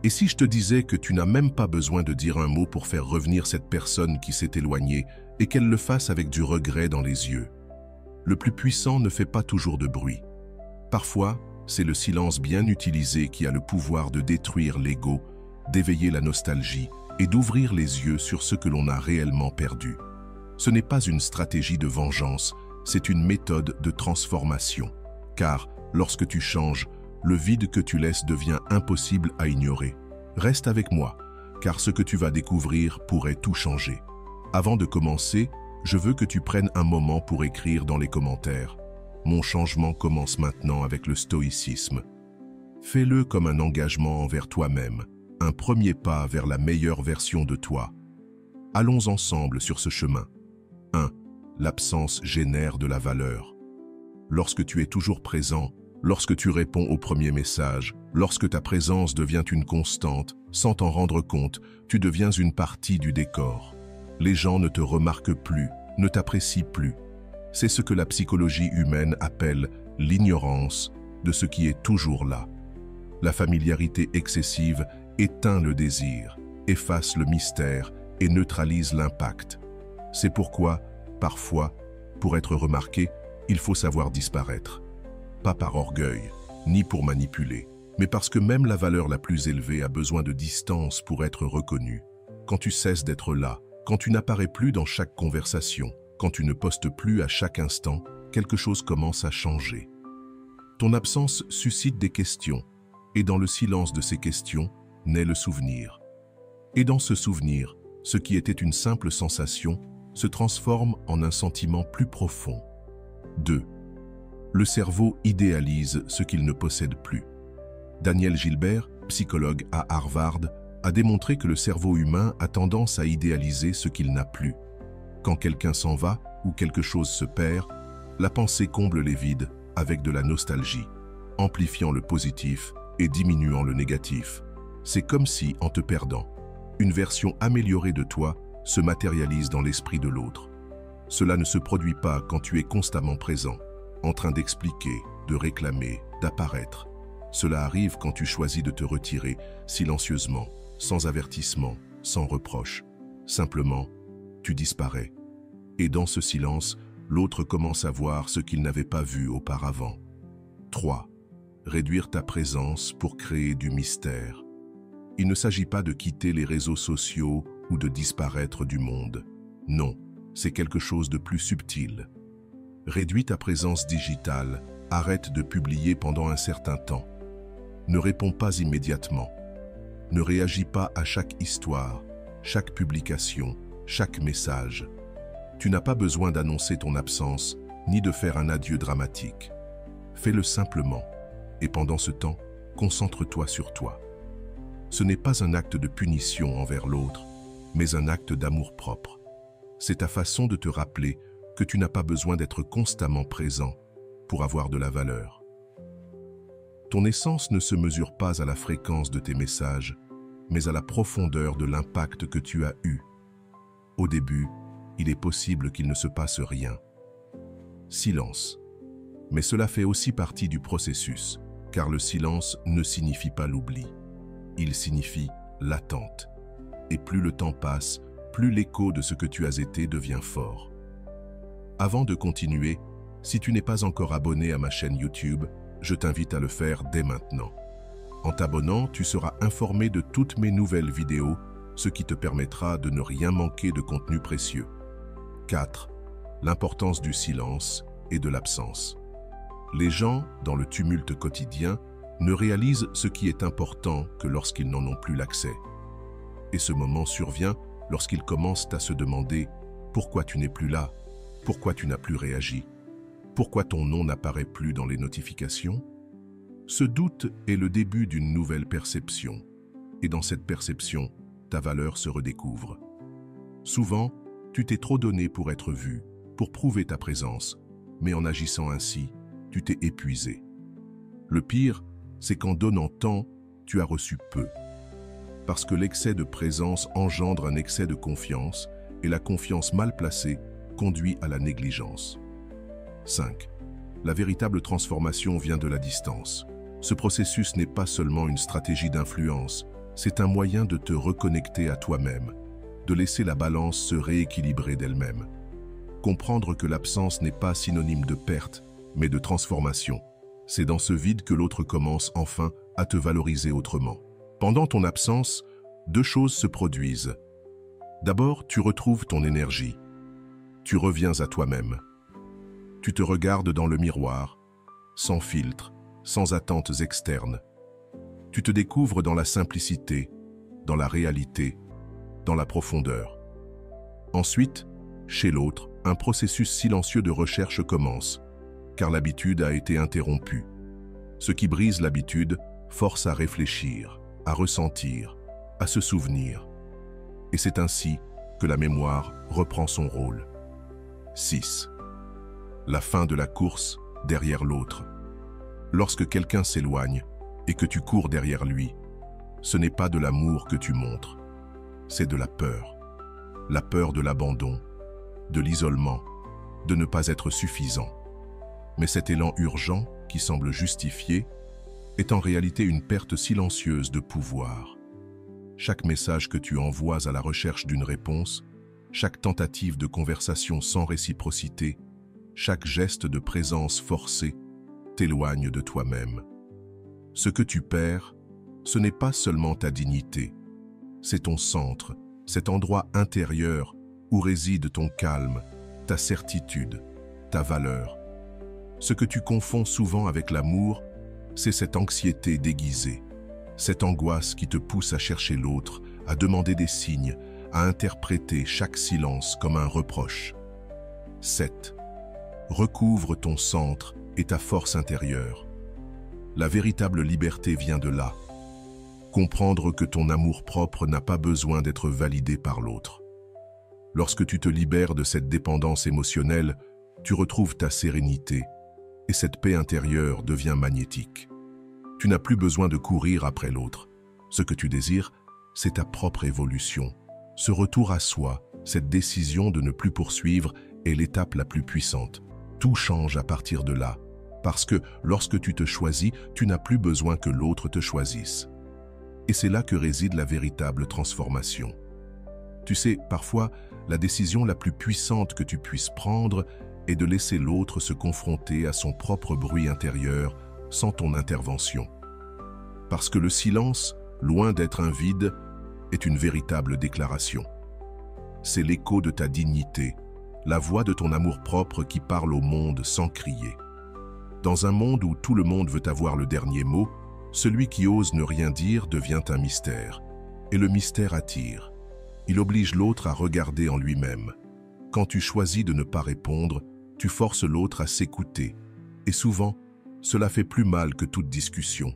Et si je te disais que tu n'as même pas besoin de dire un mot pour faire revenir cette personne qui s'est éloignée et qu'elle le fasse avec du regret dans les yeux? Le plus puissant ne fait pas toujours de bruit. Parfois, c'est le silence bien utilisé qui a le pouvoir de détruire l'ego, d'éveiller la nostalgie et d'ouvrir les yeux sur ce que l'on a réellement perdu. Ce n'est pas une stratégie de vengeance, c'est une méthode de transformation. Car, lorsque tu changes, le vide que tu laisses devient impossible à ignorer. Reste avec moi, car ce que tu vas découvrir pourrait tout changer. Avant de commencer, je veux que tu prennes un moment pour écrire dans les commentaires. Mon changement commence maintenant avec le stoïcisme. Fais-le comme un engagement envers toi-même, un premier pas vers la meilleure version de toi. Allons ensemble sur ce chemin. 1. L'absence génère de la valeur. Lorsque tu es toujours présent, lorsque tu réponds au premier message, lorsque ta présence devient une constante, sans t'en rendre compte, tu deviens une partie du décor. Les gens ne te remarquent plus, ne t'apprécient plus. C'est ce que la psychologie humaine appelle l'ignorance de ce qui est toujours là. La familiarité excessive éteint le désir, efface le mystère et neutralise l'impact. C'est pourquoi, parfois, pour être remarqué, il faut savoir disparaître. Pas par orgueil, ni pour manipuler, mais parce que même la valeur la plus élevée a besoin de distance pour être reconnue. Quand tu cesses d'être là, quand tu n'apparais plus dans chaque conversation, quand tu ne postes plus à chaque instant, quelque chose commence à changer. Ton absence suscite des questions, et dans le silence de ces questions, naît le souvenir. Et dans ce souvenir, ce qui était une simple sensation se transforme en un sentiment plus profond. 2. Le cerveau idéalise ce qu'il ne possède plus. Daniel Gilbert, psychologue à Harvard, a démontré que le cerveau humain a tendance à idéaliser ce qu'il n'a plus. Quand quelqu'un s'en va ou quelque chose se perd, la pensée comble les vides avec de la nostalgie, amplifiant le positif et diminuant le négatif. C'est comme si, en te perdant, une version améliorée de toi se matérialise dans l'esprit de l'autre. Cela ne se produit pas quand tu es constamment présent, en train d'expliquer, de réclamer, d'apparaître. Cela arrive quand tu choisis de te retirer silencieusement, sans avertissement, sans reproche. Simplement, tu disparais. Et dans ce silence, l'autre commence à voir ce qu'il n'avait pas vu auparavant. 3. Réduire ta présence pour créer du mystère. Il ne s'agit pas de quitter les réseaux sociaux ou de disparaître du monde. Non, c'est quelque chose de plus subtil. Réduis ta présence digitale, arrête de publier pendant un certain temps. Ne réponds pas immédiatement. Ne réagis pas à chaque histoire, chaque publication, chaque message. Tu n'as pas besoin d'annoncer ton absence, ni de faire un adieu dramatique. Fais-le simplement, et pendant ce temps, concentre-toi sur toi. Ce n'est pas un acte de punition envers l'autre, mais un acte d'amour-propre. C'est ta façon de te rappeler que tu n'as pas besoin d'être constamment présent pour avoir de la valeur. Ton essence ne se mesure pas à la fréquence de tes messages, mais à la profondeur de l'impact que tu as eu. Au début, il est possible qu'il ne se passe rien. Silence. Mais cela fait aussi partie du processus, car le silence ne signifie pas l'oubli. Il signifie l'attente. Et plus le temps passe, plus l'écho de ce que tu as été devient fort. Avant de continuer, si tu n'es pas encore abonné à ma chaîne YouTube, je t'invite à le faire dès maintenant. En t'abonnant, tu seras informé de toutes mes nouvelles vidéos, ce qui te permettra de ne rien manquer de contenu précieux. 4. L'importance du silence et de l'absence. Les gens, dans le tumulte quotidien, ne réalisent ce qui est important que lorsqu'ils n'en ont plus l'accès. Et ce moment survient lorsqu'ils commencent à se demander « Pourquoi tu n'es plus là ? Pourquoi tu n'as plus réagi ? Pourquoi ton nom n'apparaît plus dans les notifications ?» Ce doute est le début d'une nouvelle perception. Et dans cette perception, ta valeur se redécouvre. Souvent, tu t'es trop donné pour être vu, pour prouver ta présence, mais en agissant ainsi, tu t'es épuisé. Le pire, c'est qu'en donnant tant, tu as reçu peu. Parce que l'excès de présence engendre un excès de confiance, et la confiance mal placée conduit à la négligence. 5. La véritable transformation vient de la distance. Ce processus n'est pas seulement une stratégie d'influence, c'est un moyen de te reconnecter à toi-même, de laisser la balance se rééquilibrer d'elle-même. Comprendre que l'absence n'est pas synonyme de perte, mais de transformation. C'est dans ce vide que l'autre commence enfin à te valoriser autrement. Pendant ton absence, deux choses se produisent. D'abord, tu retrouves ton énergie. Tu reviens à toi-même. Tu te regardes dans le miroir, sans filtre, sans attentes externes. Tu te découvres dans la simplicité, dans la réalité, dans la profondeur. Ensuite, chez l'autre, un processus silencieux de recherche commence, car l'habitude a été interrompue. Ce qui brise l'habitude force à réfléchir, à ressentir, à se souvenir. Et c'est ainsi que la mémoire reprend son rôle. 6. La fin de la course derrière l'autre. Lorsque quelqu'un s'éloigne et que tu cours derrière lui, ce n'est pas de l'amour que tu montres, c'est de la peur. La peur de l'abandon, de l'isolement, de ne pas être suffisant. Mais cet élan urgent, qui semble justifié, est en réalité une perte silencieuse de pouvoir. Chaque message que tu envoies à la recherche d'une réponse, chaque tentative de conversation sans réciprocité, chaque geste de présence forcée, t'éloigne de toi-même. Ce que tu perds, ce n'est pas seulement ta dignité, c'est ton centre, cet endroit intérieur où réside ton calme, ta certitude, ta valeur. Ce que tu confonds souvent avec l'amour, c'est cette anxiété déguisée, cette angoisse qui te pousse à chercher l'autre, à demander des signes, à interpréter chaque silence comme un reproche. 7. Recouvre ton centre et ta force intérieure. La véritable liberté vient de là. Comprendre que ton amour-propre n'a pas besoin d'être validé par l'autre. Lorsque tu te libères de cette dépendance émotionnelle, tu retrouves ta sérénité et cette paix intérieure devient magnétique. Tu n'as plus besoin de courir après l'autre. Ce que tu désires, c'est ta propre évolution. Ce retour à soi, cette décision de ne plus poursuivre est l'étape la plus puissante. Tout change à partir de là, parce que lorsque tu te choisis, tu n'as plus besoin que l'autre te choisisse. Et c'est là que réside la véritable transformation. Tu sais, parfois, la décision la plus puissante que tu puisses prendre est de laisser l'autre se confronter à son propre bruit intérieur sans ton intervention. Parce que le silence, loin d'être un vide, est une véritable déclaration. C'est l'écho de ta dignité, la voix de ton amour-propre qui parle au monde sans crier. Dans un monde où tout le monde veut avoir le dernier mot, celui qui ose ne rien dire devient un mystère. Et le mystère attire. Il oblige l'autre à regarder en lui-même. Quand tu choisis de ne pas répondre, tu forces l'autre à s'écouter. Et souvent, cela fait plus mal que toute discussion.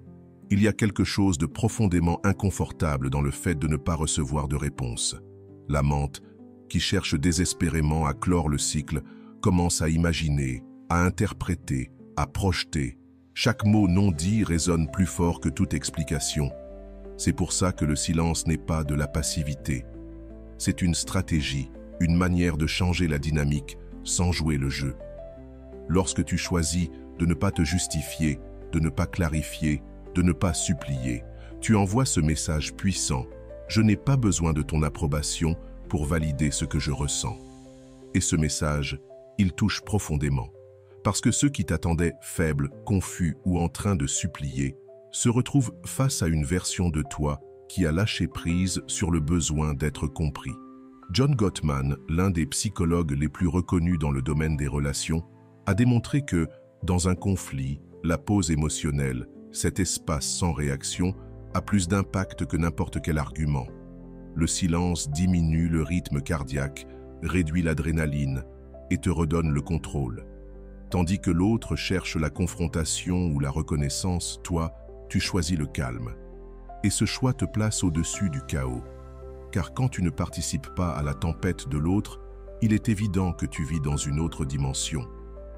Il y a quelque chose de profondément inconfortable dans le fait de ne pas recevoir de réponse. L'amante, qui cherche désespérément à clore le cycle, commence à imaginer, à interpréter, à projeter. Chaque mot non dit résonne plus fort que toute explication. C'est pour ça que le silence n'est pas de la passivité. C'est une stratégie, une manière de changer la dynamique sans jouer le jeu. Lorsque tu choisis de ne pas te justifier, de ne pas clarifier, de ne pas supplier, tu envoies ce message puissant. Je n'ai pas besoin de ton approbation pour valider ce que je ressens. Et ce message, il touche profondément. Parce que ceux qui t'attendaient faibles, confus ou en train de supplier, se retrouvent face à une version de toi qui a lâché prise sur le besoin d'être compris. John Gottman, l'un des psychologues les plus reconnus dans le domaine des relations, a démontré que, dans un conflit, la pause émotionnelle, cet espace sans réaction, a plus d'impact que n'importe quel argument. Le silence diminue le rythme cardiaque, réduit l'adrénaline et te redonne le contrôle. Tandis que l'autre cherche la confrontation ou la reconnaissance, toi, tu choisis le calme. Et ce choix te place au-dessus du chaos. Car quand tu ne participes pas à la tempête de l'autre, il est évident que tu vis dans une autre dimension.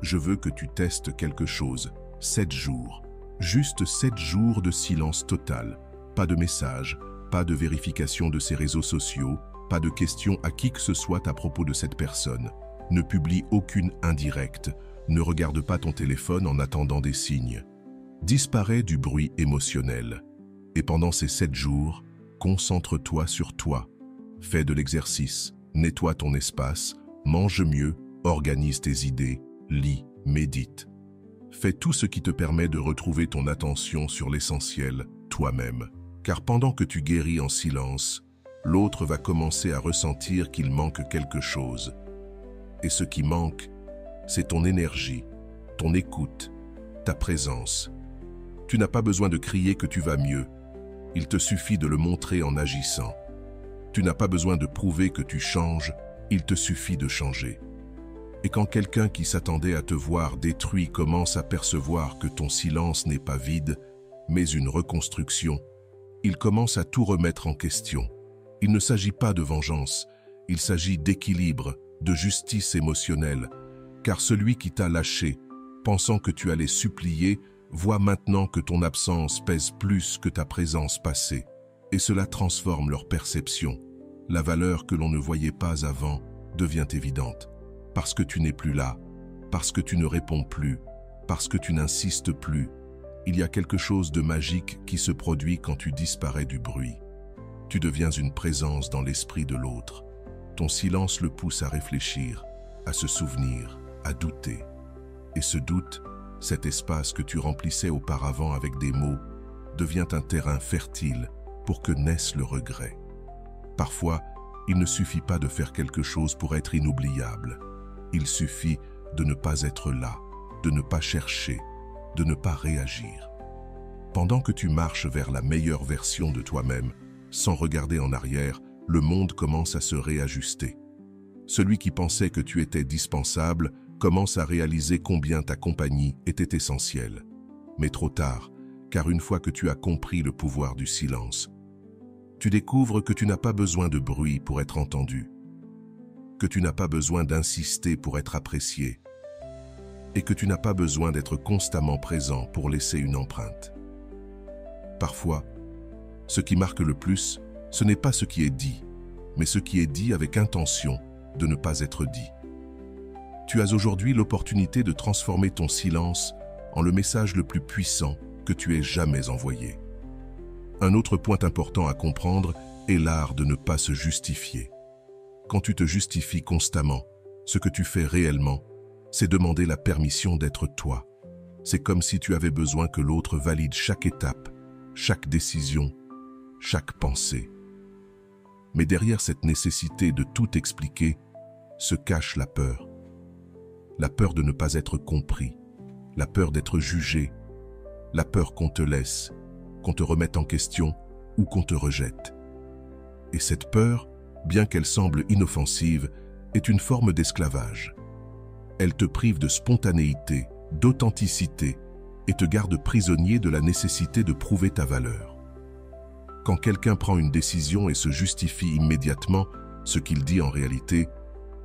Je veux que tu testes quelque chose. 7 jours. Juste 7 jours de silence total. Pas de message, pas de vérification de ses réseaux sociaux, pas de questions à qui que ce soit à propos de cette personne. Ne publie aucune indirecte. Ne regarde pas ton téléphone en attendant des signes. Disparaît du bruit émotionnel. Et pendant ces 7 jours, concentre-toi sur toi. Fais de l'exercice, nettoie ton espace, mange mieux, organise tes idées, lis, médite. Fais tout ce qui te permet de retrouver ton attention sur l'essentiel, toi-même. Car pendant que tu guéris en silence, l'autre va commencer à ressentir qu'il manque quelque chose. Et ce qui manque, c'est ton énergie, ton écoute, ta présence. Tu n'as pas besoin de crier que tu vas mieux. Il te suffit de le montrer en agissant. Tu n'as pas besoin de prouver que tu changes, il te suffit de changer. Et quand quelqu'un qui s'attendait à te voir détruit commence à percevoir que ton silence n'est pas vide, mais une reconstruction, il commence à tout remettre en question. Il ne s'agit pas de vengeance, il s'agit d'équilibre, de justice émotionnelle, car celui qui t'a lâché, pensant que tu allais supplier, voit maintenant que ton absence pèse plus que ta présence passée, et cela transforme leur perception. La valeur que l'on ne voyait pas avant devient évidente, parce que tu n'es plus là, parce que tu ne réponds plus, parce que tu n'insistes plus. Il y a quelque chose de magique qui se produit quand tu disparais du bruit. Tu deviens une présence dans l'esprit de l'autre. Ton silence le pousse à réfléchir, à se souvenir, à douter. Et ce doute, cet espace que tu remplissais auparavant avec des mots, devient un terrain fertile pour que naisse le regret. Parfois, il ne suffit pas de faire quelque chose pour être inoubliable. Il suffit de ne pas être là, de ne pas chercher, de ne pas réagir. Pendant que tu marches vers la meilleure version de toi-même, sans regarder en arrière, le monde commence à se réajuster. Celui qui pensait que tu étais dispensable commence à réaliser combien ta compagnie était essentielle. Mais trop tard, car une fois que tu as compris le pouvoir du silence, tu découvres que tu n'as pas besoin de bruit pour être entendu, que tu n'as pas besoin d'insister pour être apprécié, et que tu n'as pas besoin d'être constamment présent pour laisser une empreinte. Parfois, ce qui marque le plus, ce n'est pas ce qui est dit, mais ce qui est dit avec intention de ne pas être dit. Tu as aujourd'hui l'opportunité de transformer ton silence en le message le plus puissant que tu aies jamais envoyé. Un autre point important à comprendre est l'art de ne pas se justifier. Quand tu te justifies constamment, ce que tu fais réellement, c'est demander la permission d'être toi. C'est comme si tu avais besoin que l'autre valide chaque étape, chaque décision, chaque pensée. Mais derrière cette nécessité de tout expliquer, se cache la peur. La peur de ne pas être compris, la peur d'être jugé, la peur qu'on te laisse, qu'on te remette en question ou qu'on te rejette. Et cette peur, bien qu'elle semble inoffensive, est une forme d'esclavage. Elle te prive de spontanéité, d'authenticité et te garde prisonnier de la nécessité de prouver ta valeur. Quand quelqu'un prend une décision et se justifie immédiatement, ce qu'il dit en réalité,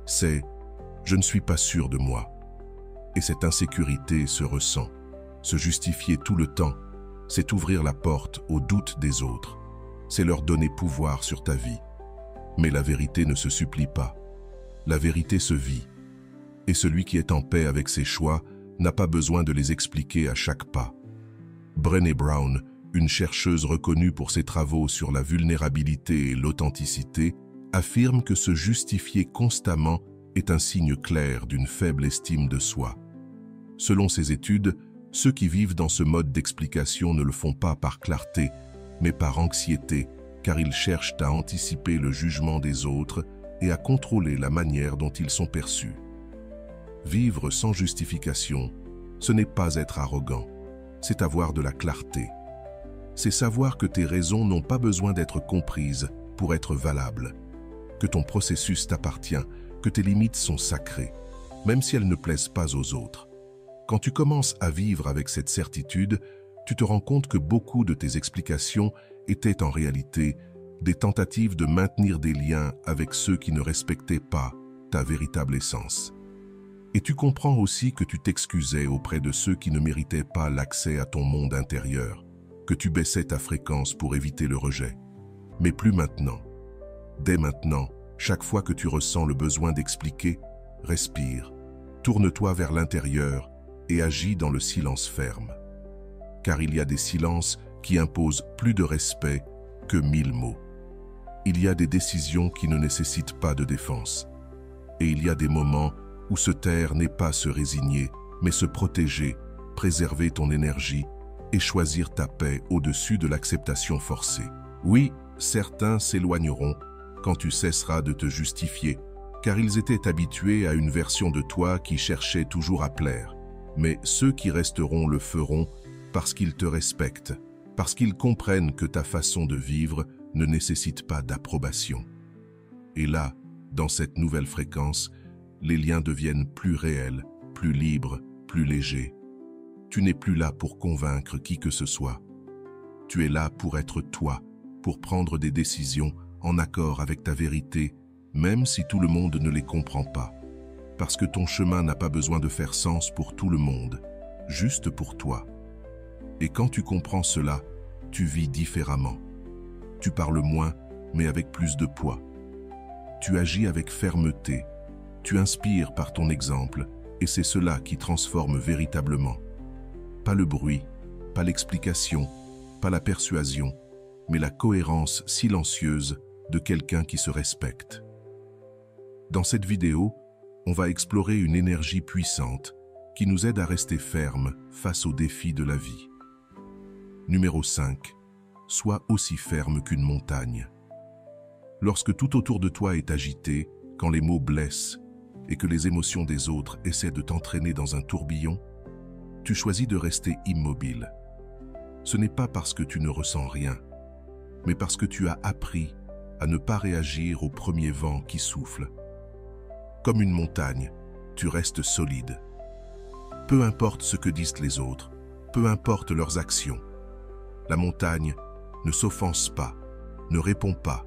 c'est « je ne suis pas sûr de moi ». Et cette insécurité se ressent. Se justifier tout le temps, c'est ouvrir la porte aux doutes des autres. C'est leur donner pouvoir sur ta vie. Mais la vérité ne se supplie pas. La vérité se vit. Et celui qui est en paix avec ses choix n'a pas besoin de les expliquer à chaque pas. Brené Brown, une chercheuse reconnue pour ses travaux sur la vulnérabilité et l'authenticité, affirme que se justifier constamment est un signe clair d'une faible estime de soi. Selon ses études, ceux qui vivent dans ce mode d'explication ne le font pas par clarté, mais par anxiété, car ils cherchent à anticiper le jugement des autres et à contrôler la manière dont ils sont perçus. Vivre sans justification, ce n'est pas être arrogant, c'est avoir de la clarté. C'est savoir que tes raisons n'ont pas besoin d'être comprises pour être valables, que ton processus t'appartient, que tes limites sont sacrées, même si elles ne plaisent pas aux autres. Quand tu commences à vivre avec cette certitude, tu te rends compte que beaucoup de tes explications étaient en réalité des tentatives de maintenir des liens avec ceux qui ne respectaient pas ta véritable essence. Et tu comprends aussi que tu t'excusais auprès de ceux qui ne méritaient pas l'accès à ton monde intérieur, que tu baissais ta fréquence pour éviter le rejet. Mais plus maintenant. Dès maintenant, chaque fois que tu ressens le besoin d'expliquer, respire, tourne-toi vers l'intérieur et agis dans le silence ferme. Car il y a des silences qui imposent plus de respect que 1000 mots. Il y a des décisions qui ne nécessitent pas de défense. Et il y a des moments où se taire n'est pas se résigner, mais se protéger, préserver ton énergie et choisir ta paix au-dessus de l'acceptation forcée. Oui, certains s'éloigneront quand tu cesseras de te justifier, car ils étaient habitués à une version de toi qui cherchait toujours à plaire. Mais ceux qui resteront le feront parce qu'ils te respectent, parce qu'ils comprennent que ta façon de vivre ne nécessite pas d'approbation. Et là, dans cette nouvelle fréquence, les liens deviennent plus réels, plus libres, plus légers. Tu n'es plus là pour convaincre qui que ce soit. Tu es là pour être toi, pour prendre des décisions en accord avec ta vérité, même si tout le monde ne les comprend pas. Parce que ton chemin n'a pas besoin de faire sens pour tout le monde, juste pour toi. Et quand tu comprends cela, tu vis différemment. Tu parles moins, mais avec plus de poids. Tu agis avec fermeté. Tu inspires par ton exemple, et c'est cela qui transforme véritablement. Pas le bruit, pas l'explication, pas la persuasion, mais la cohérence silencieuse de quelqu'un qui se respecte. Dans cette vidéo, on va explorer une énergie puissante qui nous aide à rester fermes face aux défis de la vie. Numéro 5. Sois aussi ferme qu'une montagne. Lorsque tout autour de toi est agité, quand les mots blessent et que les émotions des autres essaient de t'entraîner dans un tourbillon, tu choisis de rester immobile. Ce n'est pas parce que tu ne ressens rien, mais parce que tu as appris à ne pas réagir au premier vent qui souffle. Comme une montagne, tu restes solide. Peu importe ce que disent les autres, peu importe leurs actions. La montagne ne s'offense pas, ne répond pas,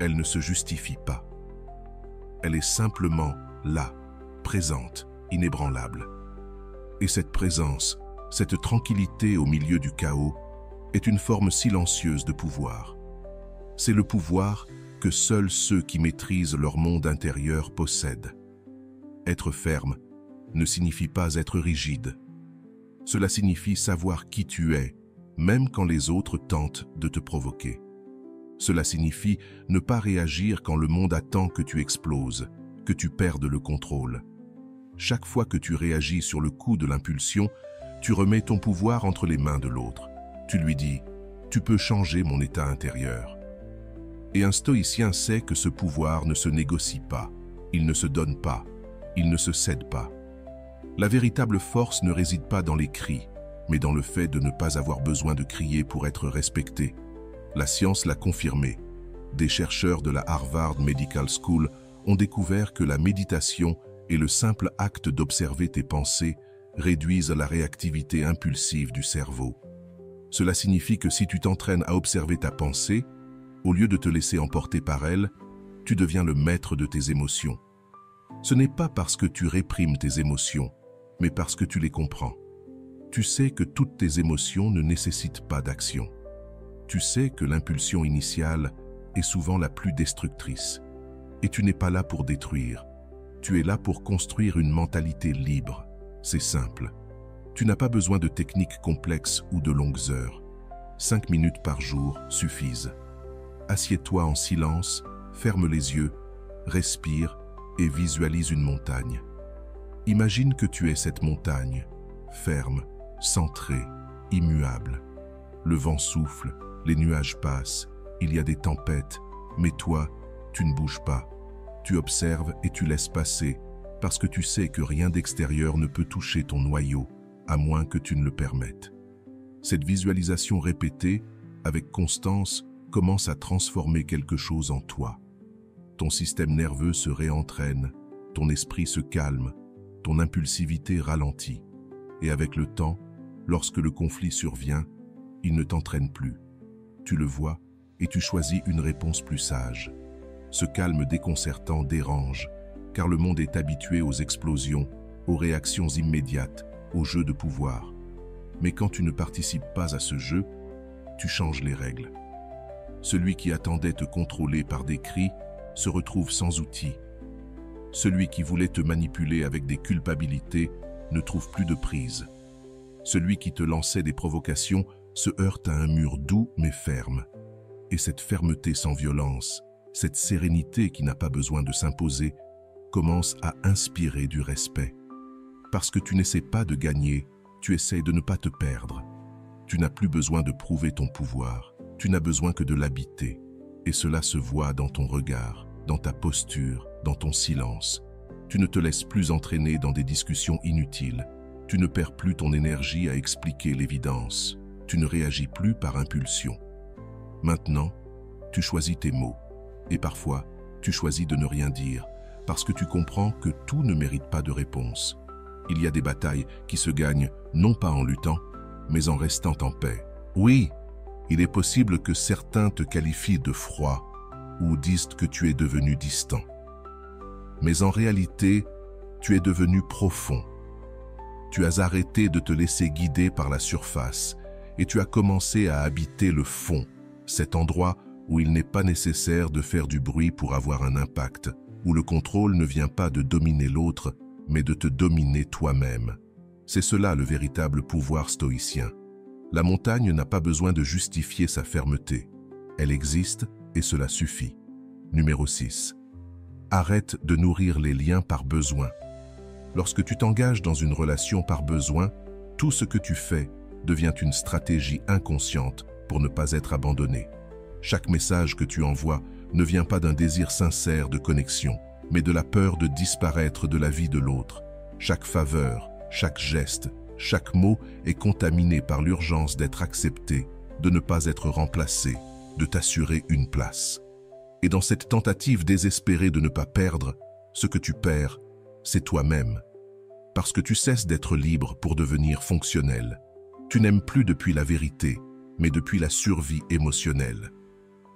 elle ne se justifie pas. Elle est simplement là, présente, inébranlable. Et cette présence, cette tranquillité au milieu du chaos, est une forme silencieuse de pouvoir. C'est le pouvoir que seuls ceux qui maîtrisent leur monde intérieur possèdent. Être ferme ne signifie pas être rigide. Cela signifie savoir qui tu es, même quand les autres tentent de te provoquer. Cela signifie ne pas réagir quand le monde attend que tu exploses, que tu perdes le contrôle. Chaque fois que tu réagis sur le coup de l'impulsion, tu remets ton pouvoir entre les mains de l'autre. Tu lui dis « Tu peux changer mon état intérieur ». Et un stoïcien sait que ce pouvoir ne se négocie pas, il ne se donne pas, il ne se cède pas. La véritable force ne réside pas dans les cris, mais dans le fait de ne pas avoir besoin de crier pour être respecté. La science l'a confirmé. Des chercheurs de la Harvard Medical School ont découvert que la méditation et le simple acte d'observer tes pensées réduisent la réactivité impulsive du cerveau. Cela signifie que si tu t'entraînes à observer ta pensée, au lieu de te laisser emporter par elle, tu deviens le maître de tes émotions. Ce n'est pas parce que tu réprimes tes émotions, mais parce que tu les comprends. Tu sais que toutes tes émotions ne nécessitent pas d'action. Tu sais que l'impulsion initiale est souvent la plus destructrice. Et tu n'es pas là pour détruire. Tu es là pour construire une mentalité libre. C'est simple. Tu n'as pas besoin de techniques complexes ou de longues heures. 5 minutes par jour suffisent. Assieds-toi en silence, ferme les yeux, respire et visualise une montagne. Imagine que tu es cette montagne, ferme, centrée, immuable. Le vent souffle, les nuages passent, il y a des tempêtes, mais toi, tu ne bouges pas. Tu observes et tu laisses passer, parce que tu sais que rien d'extérieur ne peut toucher ton noyau, à moins que tu ne le permettes. Cette visualisation répétée, avec constance, commence à transformer quelque chose en toi. Ton système nerveux se réentraîne, ton esprit se calme, ton impulsivité ralentit. Et avec le temps, lorsque le conflit survient, il ne t'entraîne plus. Tu le vois et tu choisis une réponse plus sage. Ce calme déconcertant dérange, car le monde est habitué aux explosions, aux réactions immédiates, au jeu de pouvoir. Mais quand tu ne participes pas à ce jeu, tu changes les règles. Celui qui attendait te contrôler par des cris se retrouve sans outils. Celui qui voulait te manipuler avec des culpabilités ne trouve plus de prise. Celui qui te lançait des provocations se heurte à un mur doux mais ferme. Et cette fermeté sans violence, cette sérénité qui n'a pas besoin de s'imposer, commence à inspirer du respect. Parce que tu n'essaies pas de gagner, tu essaies de ne pas te perdre. Tu n'as plus besoin de prouver ton pouvoir, tu n'as besoin que de l'habiter. Et cela se voit dans ton regard, dans ta posture, dans ton silence. Tu ne te laisses plus entraîner dans des discussions inutiles. Tu ne perds plus ton énergie à expliquer l'évidence. Tu ne réagis plus par impulsion. Maintenant, tu choisis tes mots. Et parfois, tu choisis de ne rien dire, parce que tu comprends que tout ne mérite pas de réponse. Il y a des batailles qui se gagnent non pas en luttant, mais en restant en paix. Oui, il est possible que certains te qualifient de froid ou disent que tu es devenu distant. Mais en réalité, tu es devenu profond. Tu as arrêté de te laisser guider par la surface et tu as commencé à habiter le fond, cet endroit où il n'est pas nécessaire de faire du bruit pour avoir un impact, où le contrôle ne vient pas de dominer l'autre, mais de te dominer toi-même. C'est cela le véritable pouvoir stoïcien. La montagne n'a pas besoin de justifier sa fermeté. Elle existe et cela suffit. Numéro 6. Arrête de nourrir les liens par besoin. Lorsque tu t'engages dans une relation par besoin, tout ce que tu fais devient une stratégie inconsciente pour ne pas être abandonné. Chaque message que tu envoies ne vient pas d'un désir sincère de connexion, mais de la peur de disparaître de la vie de l'autre. Chaque faveur, chaque geste, chaque mot est contaminé par l'urgence d'être accepté, de ne pas être remplacé, de t'assurer une place. Et dans cette tentative désespérée de ne pas perdre, ce que tu perds, c'est toi-même. Parce que tu cesses d'être libre pour devenir fonctionnel. Tu n'aimes plus depuis la vérité, mais depuis la survie émotionnelle.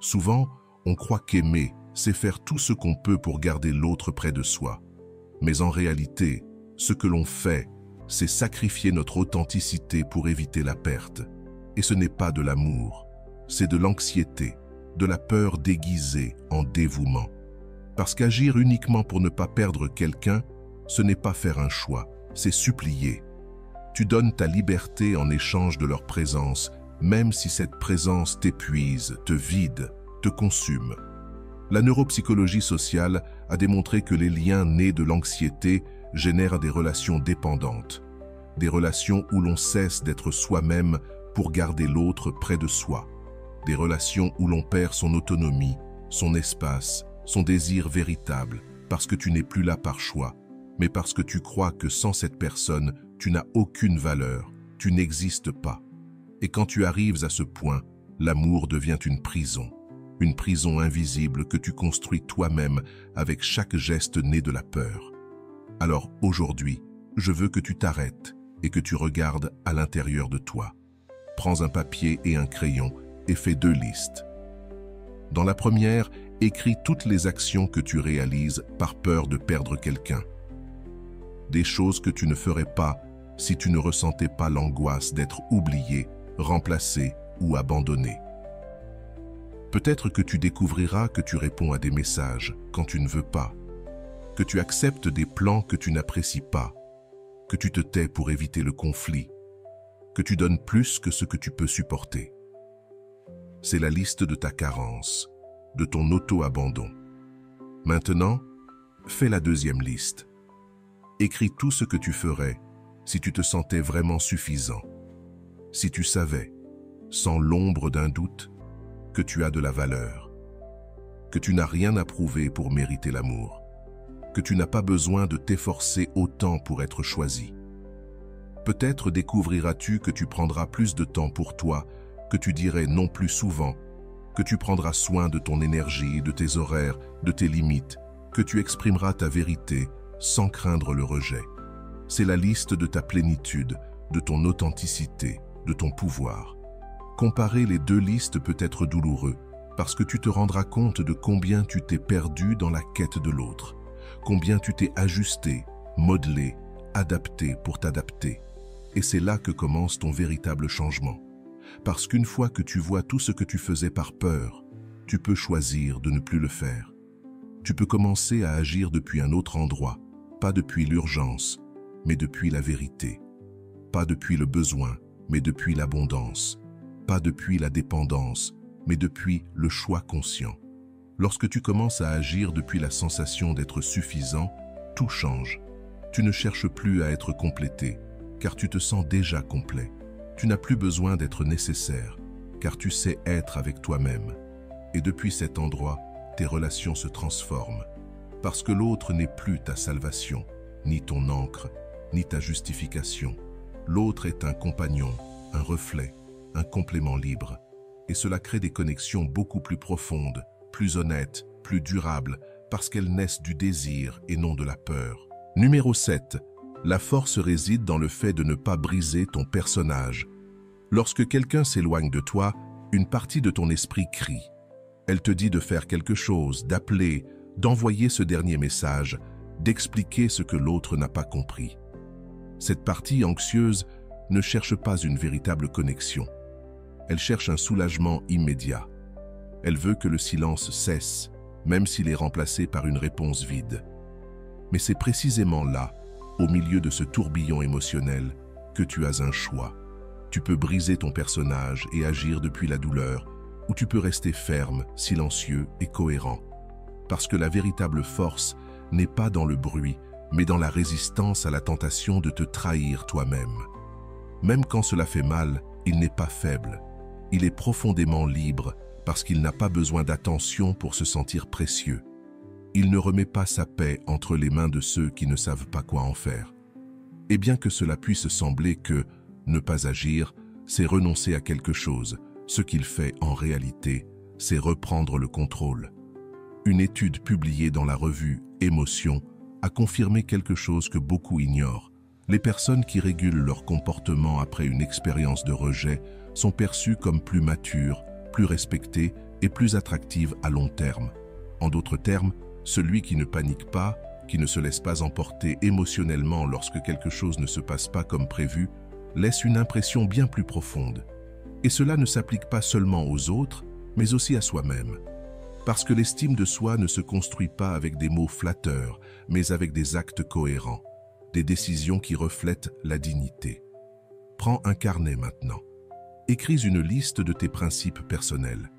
Souvent, on croit qu'aimer, c'est faire tout ce qu'on peut pour garder l'autre près de soi. Mais en réalité, ce que l'on fait, c'est sacrifier notre authenticité pour éviter la perte. Et ce n'est pas de l'amour, c'est de l'anxiété, de la peur déguisée en dévouement. Parce qu'agir uniquement pour ne pas perdre quelqu'un, ce n'est pas faire un choix, c'est supplier. Tu donnes ta liberté en échange de leur présence, même si cette présence t'épuise, te vide, te consume. La neuropsychologie sociale a démontré que les liens nés de l'anxiété génèrent des relations dépendantes, des relations où l'on cesse d'être soi-même pour garder l'autre près de soi, des relations où l'on perd son autonomie, son espace, son désir véritable, parce que tu n'es plus là par choix, mais parce que tu crois que sans cette personne, tu n'as aucune valeur, tu n'existes pas. Et quand tu arrives à ce point, l'amour devient une prison invisible que tu construis toi-même avec chaque geste né de la peur. Alors aujourd'hui, je veux que tu t'arrêtes et que tu regardes à l'intérieur de toi. Prends un papier et un crayon et fais 2 listes. Dans la première, écris toutes les actions que tu réalises par peur de perdre quelqu'un. Des choses que tu ne ferais pas si tu ne ressentais pas l'angoisse d'être oublié, remplacé ou abandonné. Peut-être que tu découvriras que tu réponds à des messages quand tu ne veux pas, que tu acceptes des plans que tu n'apprécies pas, que tu te tais pour éviter le conflit, que tu donnes plus que ce que tu peux supporter. C'est la liste de ta carence, de ton auto-abandon. Maintenant, fais la deuxième liste. Écris tout ce que tu ferais si tu te sentais vraiment suffisant, si tu savais, sans l'ombre d'un doute, que tu as de la valeur, que tu n'as rien à prouver pour mériter l'amour, que tu n'as pas besoin de t'efforcer autant pour être choisi. Peut-être découvriras-tu que tu prendras plus de temps pour toi, que tu dirais non plus souvent, que tu prendras soin de ton énergie, de tes horaires, de tes limites, que tu exprimeras ta vérité sans craindre le rejet. C'est la liste de ta plénitude, de ton authenticité, de ton pouvoir. Comparer les 2 listes peut être douloureux, parce que tu te rendras compte de combien tu t'es perdu dans la quête de l'autre, combien tu t'es ajusté, modelé, adapté pour t'adapter. Et c'est là que commence ton véritable changement. Parce qu'une fois que tu vois tout ce que tu faisais par peur, tu peux choisir de ne plus le faire. Tu peux commencer à agir depuis un autre endroit, pas depuis l'urgence, mais depuis la vérité. Pas depuis le besoin, mais depuis l'abondance. Pas depuis la dépendance, mais depuis le choix conscient. Lorsque tu commences à agir depuis la sensation d'être suffisant, tout change. Tu ne cherches plus à être complété, car tu te sens déjà complet. Tu n'as plus besoin d'être nécessaire, car tu sais être avec toi-même. Et depuis cet endroit, tes relations se transforment, parce que l'autre n'est plus ta salvation, ni ton ancre, ni ta justification. L'autre est un compagnon, un reflet, un complément libre. Et cela crée des connexions beaucoup plus profondes, plus honnêtes, plus durables, parce qu'elles naissent du désir et non de la peur. Numéro 7. La force réside dans le fait de ne pas briser ton personnage. Lorsque quelqu'un s'éloigne de toi, une partie de ton esprit crie. Elle te dit de faire quelque chose, d'appeler, d'envoyer ce dernier message, d'expliquer ce que l'autre n'a pas compris. Cette partie anxieuse ne cherche pas une véritable connexion. Elle cherche un soulagement immédiat. Elle veut que le silence cesse, même s'il est remplacé par une réponse vide. Mais c'est précisément là, au milieu de ce tourbillon émotionnel, que tu as un choix. Tu peux briser ton personnage et agir depuis la douleur, ou tu peux rester ferme, silencieux et cohérent. Parce que la véritable force n'est pas dans le bruit, mais dans la résistance à la tentation de te trahir toi-même. Même quand cela fait mal, il n'est pas faible. Il est profondément libre parce qu'il n'a pas besoin d'attention pour se sentir précieux. Il ne remet pas sa paix entre les mains de ceux qui ne savent pas quoi en faire. Et bien que cela puisse sembler que ne pas agir, c'est renoncer à quelque chose, ce qu'il fait en réalité, c'est reprendre le contrôle. Une étude publiée dans la revue Émotions a confirmé quelque chose que beaucoup ignorent. Les personnes qui régulent leur comportement après une expérience de rejet sont perçues comme plus matures, plus respectées et plus attractives à long terme. En d'autres termes, celui qui ne panique pas, qui ne se laisse pas emporter émotionnellement lorsque quelque chose ne se passe pas comme prévu, laisse une impression bien plus profonde. Et cela ne s'applique pas seulement aux autres, mais aussi à soi-même. Parce que l'estime de soi ne se construit pas avec des mots flatteurs, mais avec des actes cohérents, des décisions qui reflètent la dignité. Prends un carnet maintenant. Écris une liste de tes principes personnels.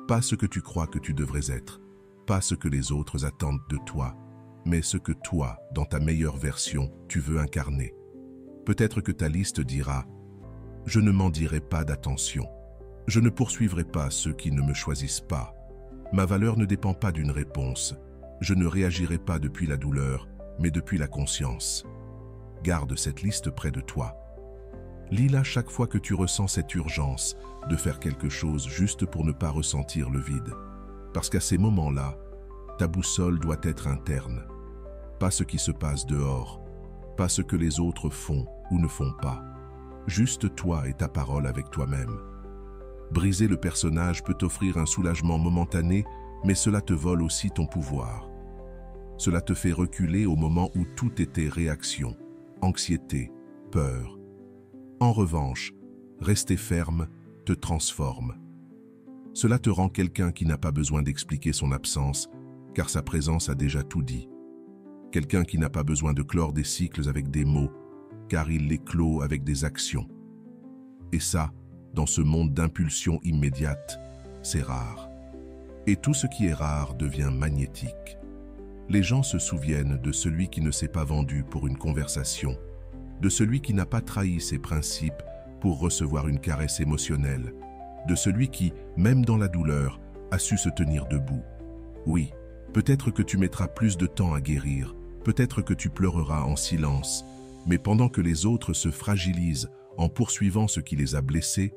Pas ce que tu crois que tu devrais être, pas ce que les autres attendent de toi, mais ce que toi, dans ta meilleure version, tu veux incarner. Peut-être que ta liste dira « Je ne m'en dirai pas d'attention. Je ne poursuivrai pas ceux qui ne me choisissent pas. Ma valeur ne dépend pas d'une réponse. Je ne réagirai pas depuis la douleur, mais depuis la conscience. » Garde cette liste près de toi. Lis-la chaque fois que tu ressens cette urgence de faire quelque chose juste pour ne pas ressentir le vide. Parce qu'à ces moments-là, ta boussole doit être interne. Pas ce qui se passe dehors, pas ce que les autres font ou ne font pas. Juste toi et ta parole avec toi-même. Briser le personnage peut t'offrir un soulagement momentané, mais cela te vole aussi ton pouvoir. Cela te fait reculer au moment où tout était réaction, anxiété, peur. En revanche, rester ferme te transforme. Cela te rend quelqu'un qui n'a pas besoin d'expliquer son absence, car sa présence a déjà tout dit. Quelqu'un qui n'a pas besoin de clore des cycles avec des mots, car il les clôt avec des actions. Et ça, dans ce monde d'impulsions immédiates, c'est rare. Et tout ce qui est rare devient magnétique. Les gens se souviennent de celui qui ne s'est pas vendu pour une conversation, de celui qui n'a pas trahi ses principes pour recevoir une caresse émotionnelle, de celui qui, même dans la douleur, a su se tenir debout. Oui, peut-être que tu mettras plus de temps à guérir, peut-être que tu pleureras en silence, mais pendant que les autres se fragilisent en poursuivant ce qui les a blessés,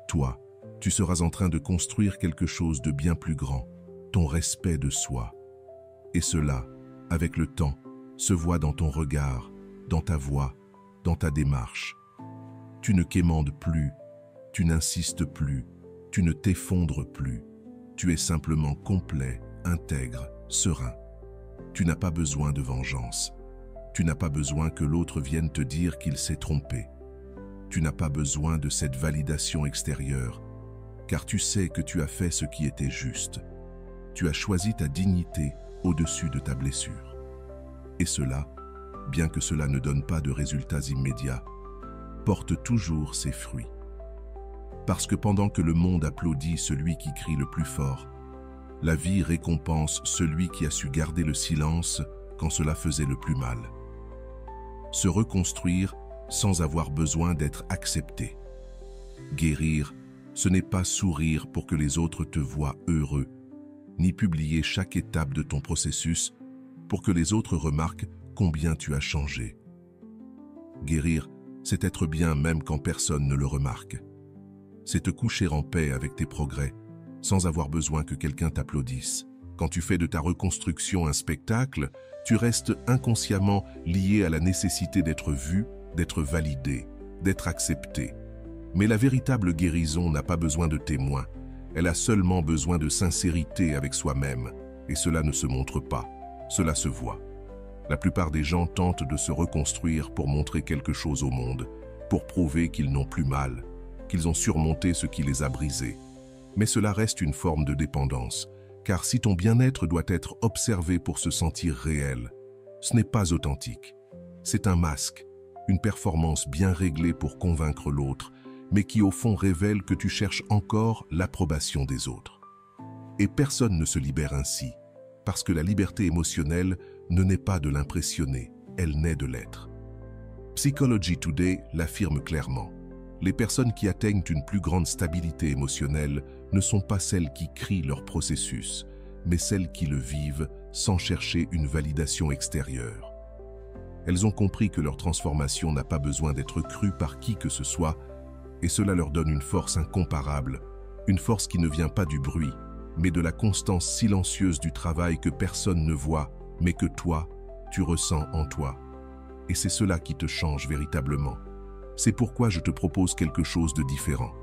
toi, tu seras en train de construire quelque chose de bien plus grand, ton respect de soi. Et cela, avec le temps, se voit dans ton regard, dans ta voix, dans ta démarche. Tu ne quémandes plus, tu n'insistes plus, tu ne t'effondres plus. Tu es simplement complet, intègre, serein. Tu n'as pas besoin de vengeance. Tu n'as pas besoin que l'autre vienne te dire qu'il s'est trompé. Tu n'as pas besoin de cette validation extérieure, car tu sais que tu as fait ce qui était juste. Tu as choisi ta dignité au-dessus de ta blessure. Et cela, bien que cela ne donne pas de résultats immédiats, porte toujours ses fruits. Parce que pendant que le monde applaudit celui qui crie le plus fort, la vie récompense celui qui a su garder le silence quand cela faisait le plus mal. Se reconstruire sans avoir besoin d'être accepté. Guérir, ce n'est pas sourire pour que les autres te voient heureux, ni publier chaque étape de ton processus pour que les autres remarquent combien tu as changé. Guérir, c'est être bien même quand personne ne le remarque. C'est te coucher en paix avec tes progrès, sans avoir besoin que quelqu'un t'applaudisse. Quand tu fais de ta reconstruction un spectacle, tu restes inconsciemment lié à la nécessité d'être vu, d'être validé, d'être accepté. Mais la véritable guérison n'a pas besoin de témoins, elle a seulement besoin de sincérité avec soi-même, et cela ne se montre pas, cela se voit. La plupart des gens tentent de se reconstruire pour montrer quelque chose au monde, pour prouver qu'ils n'ont plus mal, qu'ils ont surmonté ce qui les a brisés. Mais cela reste une forme de dépendance, car si ton bien-être doit être observé pour se sentir réel, ce n'est pas authentique. C'est un masque, une performance bien réglée pour convaincre l'autre, mais qui au fond révèle que tu cherches encore l'approbation des autres. Et personne ne se libère ainsi, parce que la liberté émotionnelle ne naît pas de l'impressionner, elle naît de l'être. Psychology Today l'affirme clairement. Les personnes qui atteignent une plus grande stabilité émotionnelle ne sont pas celles qui crient leur processus, mais celles qui le vivent sans chercher une validation extérieure. Elles ont compris que leur transformation n'a pas besoin d'être crue par qui que ce soit, et cela leur donne une force incomparable, une force qui ne vient pas du bruit, mais de la constance silencieuse du travail que personne ne voit, mais que toi, tu ressens en toi. Et c'est cela qui te change véritablement. C'est pourquoi je te propose quelque chose de différent.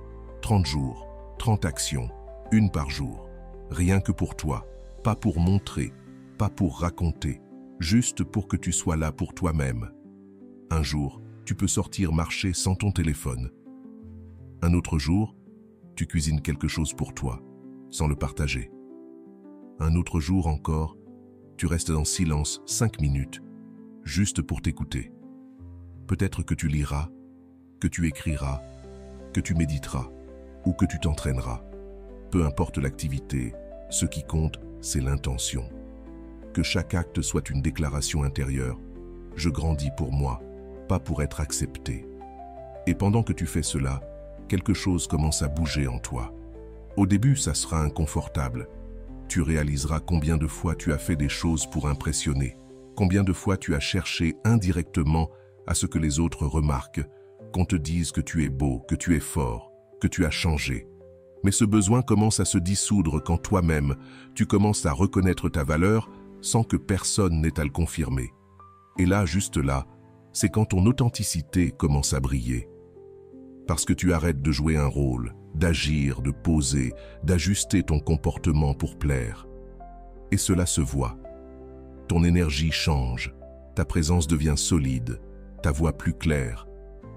30 jours, 30 actions, une par jour. Rien que pour toi, pas pour montrer, pas pour raconter, juste pour que tu sois là pour toi-même. Un jour, tu peux sortir marcher sans ton téléphone. Un autre jour, tu cuisines quelque chose pour toi, sans le partager. Un autre jour encore, tu restes en silence 5 minutes, juste pour t'écouter. Peut-être que tu liras, que tu écriras, que tu méditeras, ou que tu t'entraîneras. Peu importe l'activité, ce qui compte, c'est l'intention. Que chaque acte soit une déclaration intérieure. Je grandis pour moi, pas pour être accepté. Et pendant que tu fais cela, quelque chose commence à bouger en toi. Au début, ça sera inconfortable. Tu réaliseras combien de fois tu as fait des choses pour impressionner, combien de fois tu as cherché indirectement à ce que les autres remarquent, qu'on te dise que tu es beau, que tu es fort, que tu as changé. Mais ce besoin commence à se dissoudre quand toi-même, tu commences à reconnaître ta valeur sans que personne n'ait à le confirmer. Et là, juste là, c'est quand ton authenticité commence à briller. Parce que tu arrêtes de jouer un rôle, d'agir, de poser, d'ajuster ton comportement pour plaire. Et cela se voit. Ton énergie change, ta présence devient solide, ta voix plus claire,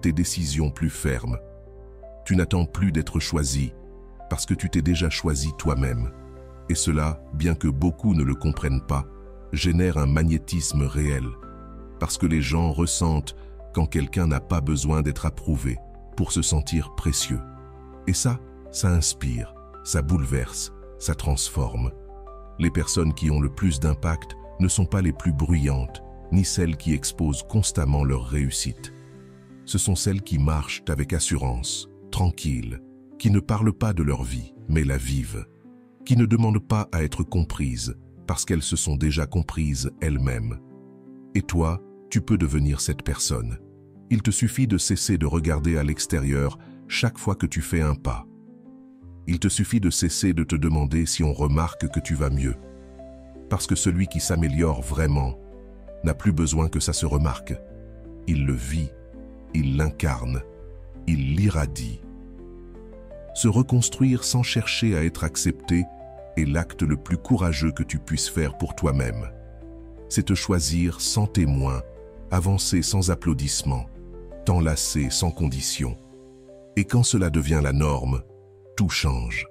tes décisions plus fermes. Tu n'attends plus d'être choisi, parce que tu t'es déjà choisi toi-même. Et cela, bien que beaucoup ne le comprennent pas, génère un magnétisme réel, parce que les gens ressentent quand quelqu'un n'a pas besoin d'être approuvé pour se sentir précieux. Et ça inspire, ça bouleverse, ça transforme. Les personnes qui ont le plus d'impact ne sont pas les plus bruyantes, ni celles qui exposent constamment leur réussite. Ce sont celles qui marchent avec assurance, tranquilles, qui ne parlent pas de leur vie, mais la vivent, qui ne demandent pas à être comprises, parce qu'elles se sont déjà comprises elles-mêmes. Et toi, tu peux devenir cette personne. Il te suffit de cesser de regarder à l'extérieur chaque fois que tu fais un pas. Il te suffit de cesser de te demander si on remarque que tu vas mieux. Parce que celui qui s'améliore vraiment n'a plus besoin que ça se remarque. Il le vit, il l'incarne, il l'irradie. Se reconstruire sans chercher à être accepté est l'acte le plus courageux que tu puisses faire pour toi-même. C'est te choisir sans témoin, avancer sans applaudissements, t'enlacer sans condition. Et quand cela devient la norme, tout change.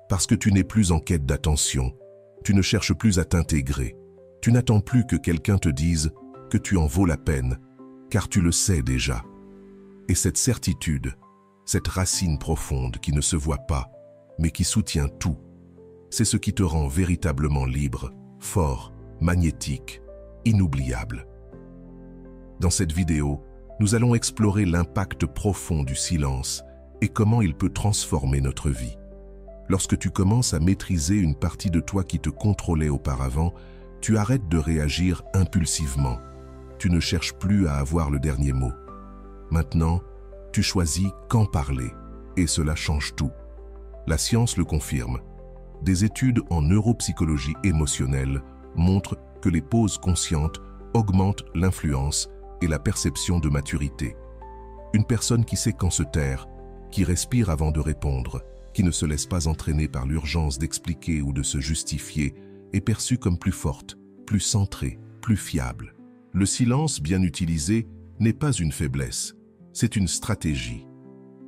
Parce que tu n'es plus en quête d'attention, tu ne cherches plus à t'intégrer, tu n'attends plus que quelqu'un te dise que tu en vaux la peine, car tu le sais déjà. Et cette certitude, cette racine profonde qui ne se voit pas, mais qui soutient tout. C'est ce qui te rend véritablement libre, fort, magnétique, inoubliable. Dans cette vidéo, nous allons explorer l'impact profond du silence et comment il peut transformer notre vie. Lorsque tu commences à maîtriser une partie de toi qui te contrôlait auparavant, tu arrêtes de réagir impulsivement. Tu ne cherches plus à avoir le dernier mot. Maintenant, tu choisis quand parler, et cela change tout. La science le confirme. Des études en neuropsychologie émotionnelle montrent que les pauses conscientes augmentent l'influence et la perception de maturité. Une personne qui sait quand se taire, qui respire avant de répondre, qui ne se laisse pas entraîner par l'urgence d'expliquer ou de se justifier, est perçue comme plus forte, plus centrée, plus fiable. Le silence bien utilisé n'est pas une faiblesse, c'est une stratégie.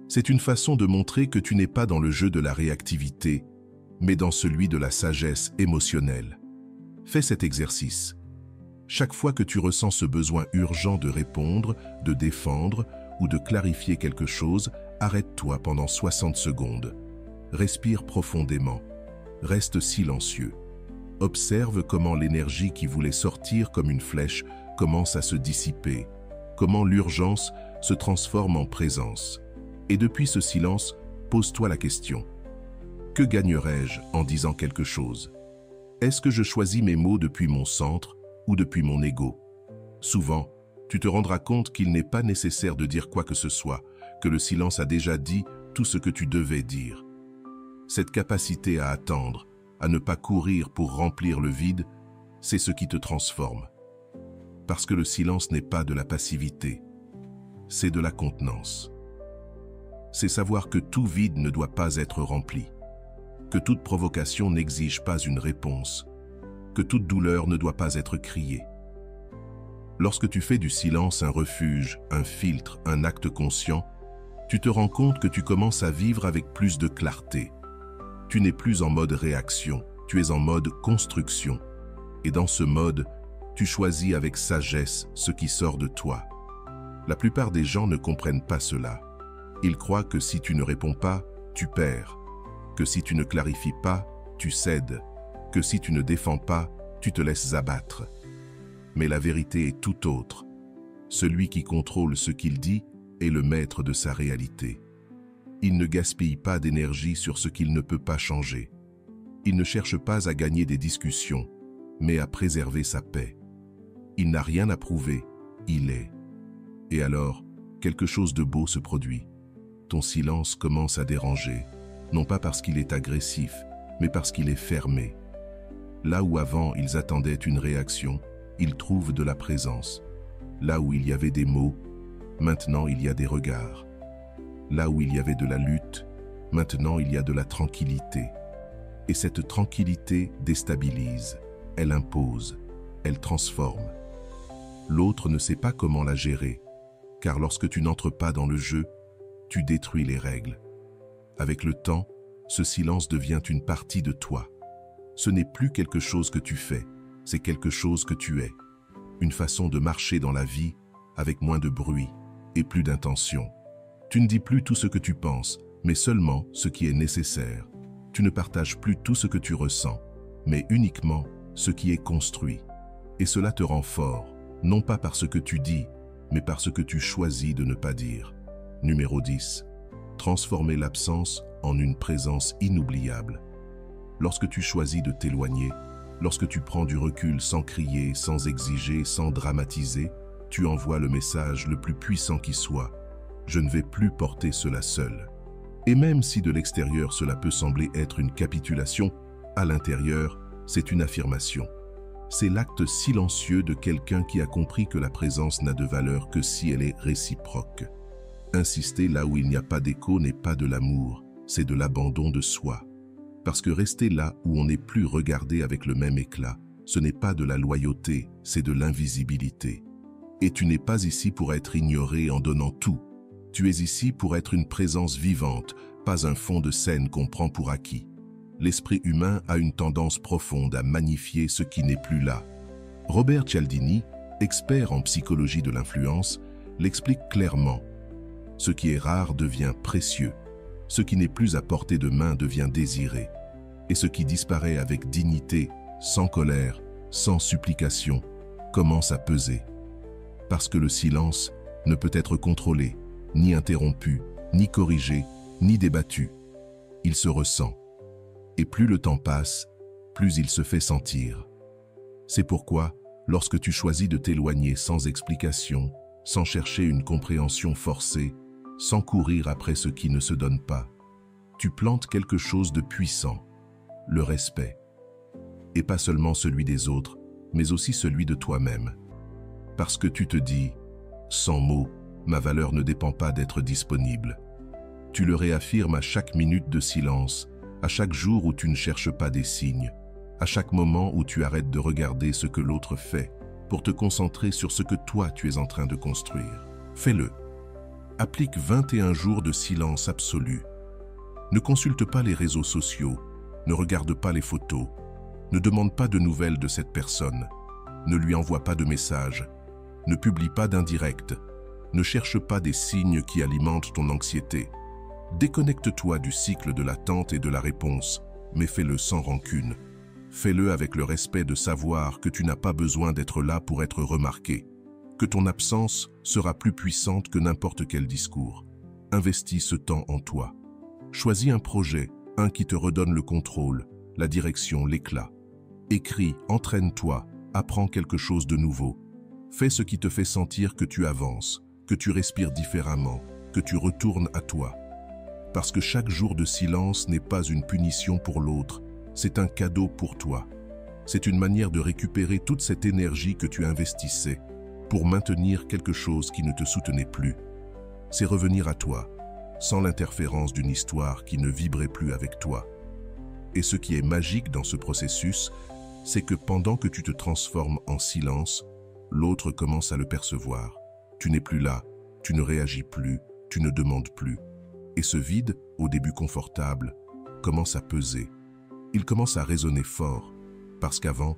C'est une façon de montrer que tu n'es pas dans le jeu de la réactivité, mais dans celui de la sagesse émotionnelle. Fais cet exercice. Chaque fois que tu ressens ce besoin urgent de répondre, de défendre ou de clarifier quelque chose, arrête-toi pendant 60 secondes. Respire profondément. Reste silencieux. Observe comment l'énergie qui voulait sortir comme une flèche commence à se dissiper, comment l'urgence se transforme en présence. Et depuis ce silence, pose-toi la question. Que gagnerais-je en disant quelque chose? Est-ce que je choisis mes mots depuis mon centre ou depuis mon ego? Souvent, tu te rendras compte qu'il n'est pas nécessaire de dire quoi que ce soit, que le silence a déjà dit tout ce que tu devais dire. Cette capacité à attendre, à ne pas courir pour remplir le vide, c'est ce qui te transforme. Parce que le silence n'est pas de la passivité, c'est de la contenance. C'est savoir que tout vide ne doit pas être rempli, que toute provocation n'exige pas une réponse, que toute douleur ne doit pas être criée. Lorsque tu fais du silence un refuge, un filtre, un acte conscient, tu te rends compte que tu commences à vivre avec plus de clarté. Tu n'es plus en mode réaction, tu es en mode construction. Et dans ce mode, tu choisis avec sagesse ce qui sort de toi. La plupart des gens ne comprennent pas cela. Ils croient que si tu ne réponds pas, tu perds. Que si tu ne clarifies pas, tu cèdes. Que si tu ne défends pas, tu te laisses abattre. Mais la vérité est tout autre. Celui qui contrôle ce qu'il dit est le maître de sa réalité. Il ne gaspille pas d'énergie sur ce qu'il ne peut pas changer. Il ne cherche pas à gagner des discussions, mais à préserver sa paix. Il n'a rien à prouver, il est. Et alors, quelque chose de beau se produit. Ton silence commence à déranger, non pas parce qu'il est agressif, mais parce qu'il est fermé. Là où avant ils attendaient une réaction, ils trouvent de la présence. Là où il y avait des mots, maintenant il y a des regards. Là où il y avait de la lutte, maintenant il y a de la tranquillité. Et cette tranquillité déstabilise, elle impose, elle transforme. L'autre ne sait pas comment la gérer, car lorsque tu n'entres pas dans le jeu, tu détruis les règles. Avec le temps, ce silence devient une partie de toi. Ce n'est plus quelque chose que tu fais, c'est quelque chose que tu es. Une façon de marcher dans la vie avec moins de bruit et plus d'intention. Tu ne dis plus tout ce que tu penses, mais seulement ce qui est nécessaire. Tu ne partages plus tout ce que tu ressens, mais uniquement ce qui est construit. Et cela te rend fort, non pas par ce que tu dis, mais par ce que tu choisis de ne pas dire. Numéro 10. Transformer l'absence en une présence inoubliable. Lorsque tu choisis de t'éloigner, lorsque tu prends du recul sans crier, sans exiger, sans dramatiser, tu envoies le message le plus puissant qui soit. Je ne vais plus porter cela seul. Et même si de l'extérieur cela peut sembler être une capitulation, à l'intérieur, c'est une affirmation. C'est l'acte silencieux de quelqu'un qui a compris que la présence n'a de valeur que si elle est réciproque. Insister là où il n'y a pas d'écho n'est pas de l'amour, c'est de l'abandon de soi. Parce que rester là où on n'est plus regardé avec le même éclat, ce n'est pas de la loyauté, c'est de l'invisibilité. Et tu n'es pas ici pour être ignoré en donnant tout. Tu es ici pour être une présence vivante, pas un fond de scène qu'on prend pour acquis. L'esprit humain a une tendance profonde à magnifier ce qui n'est plus là. Robert Cialdini, expert en psychologie de l'influence, l'explique clairement. Ce qui est rare devient précieux. Ce qui n'est plus à portée de main devient désiré. Et ce qui disparaît avec dignité, sans colère, sans supplication, commence à peser. Parce que le silence ne peut être contrôlé, ni interrompu, ni corrigé, ni débattu. Il se ressent. Et plus le temps passe, plus il se fait sentir. C'est pourquoi, lorsque tu choisis de t'éloigner sans explication, sans chercher une compréhension forcée, sans courir après ce qui ne se donne pas, tu plantes quelque chose de puissant, le respect. Et pas seulement celui des autres, mais aussi celui de toi-même. Parce que tu te dis, sans mots, ma valeur ne dépend pas d'être disponible. Tu le réaffirmes à chaque minute de silence, à chaque jour où tu ne cherches pas des signes, à chaque moment où tu arrêtes de regarder ce que l'autre fait, pour te concentrer sur ce que toi tu es en train de construire. Fais-le. Applique 21 jours de silence absolu. Ne consulte pas les réseaux sociaux, ne regarde pas les photos, ne demande pas de nouvelles de cette personne, ne lui envoie pas de messages, ne publie pas d'indirect, ne cherche pas des signes qui alimentent ton anxiété. Déconnecte-toi du cycle de l'attente et de la réponse, mais fais-le sans rancune. Fais-le avec le respect de savoir que tu n'as pas besoin d'être là pour être remarqué, que ton absence sera plus puissante que n'importe quel discours. Investis ce temps en toi. Choisis un projet, un qui te redonne le contrôle, la direction, l'éclat. Écris, entraîne-toi, apprends quelque chose de nouveau. Fais ce qui te fait sentir que tu avances, que tu respires différemment, que tu retournes à toi. Parce que chaque jour de silence n'est pas une punition pour l'autre, c'est un cadeau pour toi. C'est une manière de récupérer toute cette énergie que tu investissais pour maintenir quelque chose qui ne te soutenait plus. C'est revenir à toi, sans l'interférence d'une histoire qui ne vibrait plus avec toi. Et ce qui est magique dans ce processus, c'est que pendant que tu te transformes en silence, l'autre commence à le percevoir. Tu n'es plus là, tu ne réagis plus, tu ne demandes plus. Et ce vide, au début confortable, commence à peser. Il commence à résonner fort, parce qu'avant,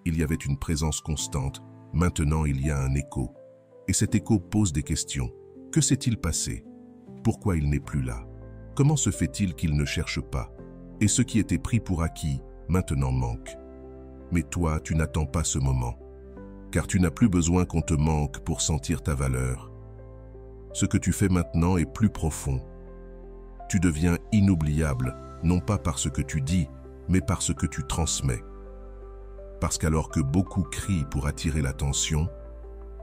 il y avait une présence constante, maintenant il y a un écho. Et cet écho pose des questions. Que s'est-il passé? Pourquoi il n'est plus là? Comment se fait-il qu'il ne cherche pas? Et ce qui était pris pour acquis, maintenant manque. Mais toi, tu n'attends pas ce moment, car tu n'as plus besoin qu'on te manque pour sentir ta valeur. Ce que tu fais maintenant est plus profond. Tu deviens inoubliable, non pas par ce que tu dis, mais par ce que tu transmets. Parce qu'alors que beaucoup crient pour attirer l'attention,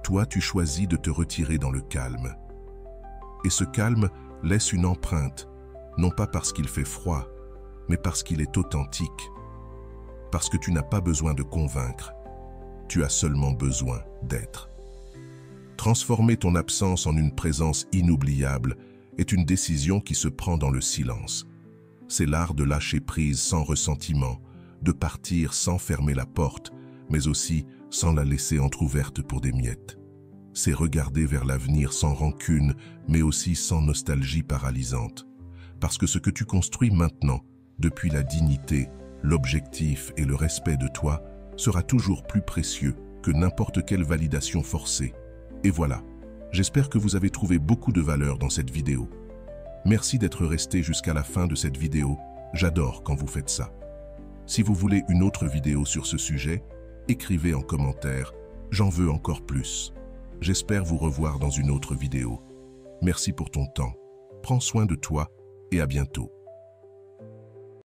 toi tu choisis de te retirer dans le calme. Et ce calme laisse une empreinte, non pas parce qu'il fait froid, mais parce qu'il est authentique. Parce que tu n'as pas besoin de convaincre, tu as seulement besoin d'être. Transformer ton absence en une présence inoubliable est une décision qui se prend dans le silence. C'est l'art de lâcher prise sans ressentiment, de partir sans fermer la porte, mais aussi sans la laisser entrouverte pour des miettes. C'est regarder vers l'avenir sans rancune, mais aussi sans nostalgie paralysante. Parce que ce que tu construis maintenant, depuis la dignité, l'objectif et le respect de toi, sera toujours plus précieux que n'importe quelle validation forcée. Et voilà, j'espère que vous avez trouvé beaucoup de valeur dans cette vidéo. Merci d'être resté jusqu'à la fin de cette vidéo, j'adore quand vous faites ça. Si vous voulez une autre vidéo sur ce sujet, écrivez en commentaire, j'en veux encore plus. J'espère vous revoir dans une autre vidéo. Merci pour ton temps, prends soin de toi et à bientôt.